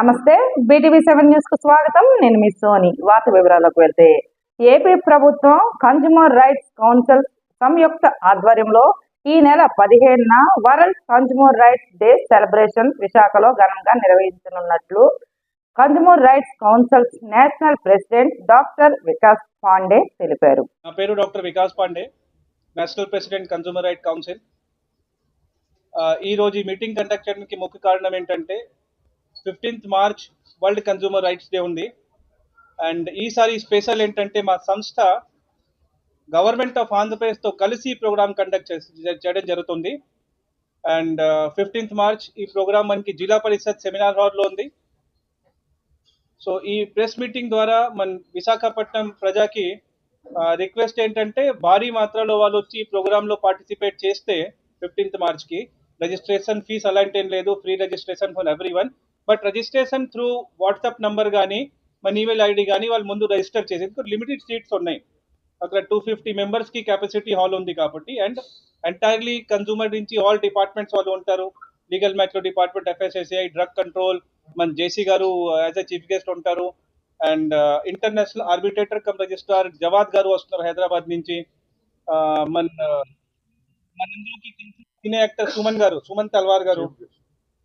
నమస్తే, BTV7 news కు స్వాగతం. నేను మీ సోని. వార్త వివరాలకు వెళ్తే, ఏపీ ప్రభుత్వం కన్జ్యూమర్ రైట్స్ కౌన్సిల్ సంయుక్త ఆధ్వర్యంలో ఈ నెల 17న world consumer rights day celebration విశాఖలో ఘనంగా నిర్వహించనున్నట్లు consumer rights council national president doctor Vikas Pandey తెలిపారు. నా పేరు doctor Vikas Pandey, national president consumer right council. ఈ రోజు ఈ మీటింగ్ కండక్ట్ చేయడానికి ముఖ్య కారణం ఏంటంటే 15th March world consumer rights day ఉంది. అండ్ ఈసారి స్పెషల్ ఏంటంటే మా సంస్థ గవర్నమెంట్ ఆఫ్ ఆంధ్రప్రదేశ్తో కలిసి ప్రోగ్రామ్ కండక్ట్ చేయడం జరుగుతుంది. అండ్ 15th మార్చ్ ఈ ప్రోగ్రామ్ మనకి జిల్లా పరిషత్ సెమినార్ హాల్లో ఉంది. సో ఈ ప్రెస్ మీటింగ్ ద్వారా మన విశాఖపట్నం ప్రజకి రిక్వెస్ట్ ఏంటంటే భారీ మాత్రలో వాళ్ళు వచ్చి ఈ ప్రోగ్రాంలో పార్టిసిపేట్ చేస్తే 15th మార్చ్కి రిజిస్ట్రేషన్ ఫీస్ అలాంటి ఏం లేదు, free registration for everyone. But registration through WhatsApp number కానీ మన ఈమెయిల్ ఐడి కానీ వాళ్ళు ముందు రిజిస్టర్ చేసి, లిమిటెడ్ సీట్స్ ఉన్నాయి అక్కడ 250 మెంబర్స్కి కెపాసిటీ హాల్ ఉంది కాబట్టి. అండ్ ఎంటైర్లీ కన్జ్యూమర్ నుంచి ఆల్ డిపార్ట్మెంట్స్ వాళ్ళు ఉంటారు. Legal matter department, FSSAI, drug control, మన జేసీ గారు యాజ్ ఎ చీఫ్ గెస్ట్ ఉంటారు. And international arbitrator come registrar Javad గారు వస్తున్నారు హైదరాబాద్ నుంచి. మన సినీ యాక్టర్ సుమన్ తల్వార్ గారు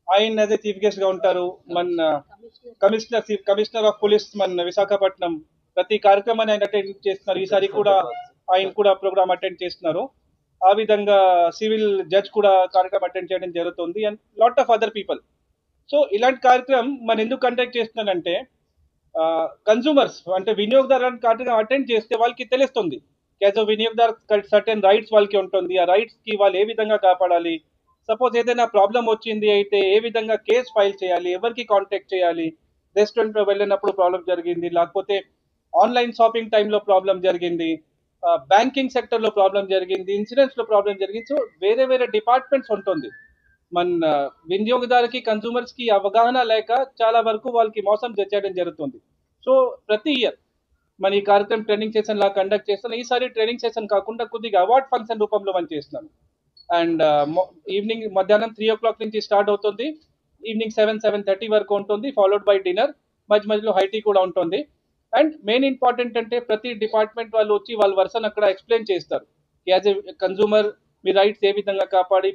ఆయన యాజ్ ఎ చీఫ్ గెస్ట్ గా ఉంటారు. మన కమిషనర్ ఆఫ్ పోలీస్ మన విశాఖపట్నం ప్రతి కార్యక్రమాన్ని ఆయన అటెండ్ చేస్తున్నారు. ఈసారి కూడా ఆయన కూడా ప్రోగ్రామ్ అటెండ్ చేస్తున్నారు. ఆ విధంగా సివిల్ జడ్జ్ కూడా కార్యక్రమం అటెండ్ చేయడం జరుగుతుంది. And lot of other people. So ఇలాంటి కార్యక్రమం మనం ఎందుకు కండక్ట్ చేస్తున్నానంటే కన్జ్యూమర్స్ అంటే వినియోగదారులను కార్యక్రమం అటెండ్ చేస్తే వాళ్ళకి తెలుస్తుంది యాజ్ అ వినియోగదారు సర్టెన్ రైట్స్ వాళ్ళకి ఉంటుంది. ఆ రైట్స్కి వాళ్ళు ఏ విధంగా కాపాడాలి, సపోజ్ ఏదైనా ప్రాబ్లం వచ్చింది అయితే ఏ విధంగా కేసు ఫైల్ చేయాలి, ఎవరికి కాంటాక్ట్ చేయాలి, రెస్టారెంట్లో వెళ్ళినప్పుడు ప్రాబ్లం జరిగింది, లేకపోతే ఆన్లైన్ షాపింగ్ టైంలో ప్రాబ్లం జరిగింది, బ్యాంకింగ్ సెక్టర్లో ప్రాబ్లం జరిగింది, ఇన్సూరెన్స్లో ప్రాబ్లం జరిగింది. సో వేరే వేరే డిపార్ట్మెంట్స్ ఉంటుంది. మన వినియోగదారుకి కన్జ్యూమర్స్కి అవగాహన లేక చాలా వరకు వాళ్ళకి మోసం చేయడం జరుగుతుంది. సో ప్రతి ఇయర్ మన ఈ కార్యక్రమం ట్రైనింగ్ సెషన్ లా కండక్ట్ చేస్తున్నాం. ఈసారి ట్రైనింగ్ సెషన్ కాకుండా కొద్దిగా అవార్డ్ ఫంక్షన్ రూపంలో మనం చేస్తున్నాం. అండ్ ఈవినింగ్ మధ్యాహ్నం 3 o'clock నుంచి స్టార్ట్ అవుతుంది. ఈవినింగ్ 7-7:30 వరకు ఉంటుంది, ఫాలోడ్ బై డిన్నర్. మధ్యలో హై టీ కూడా ఉంటుంది. అండ్ మెయిన్ ఇంపార్టెంట్ అంటే ప్రతి డిపార్ట్మెంట్ వాళ్ళు వచ్చి వాళ్ళ వర్షన్ అక్కడ ఎక్స్ప్లెయిన్ చేస్తారు. యాజ్ ఎ కన్జ్యూమర్ మీ రైట్స్ ఏ విధంగా కాపాడి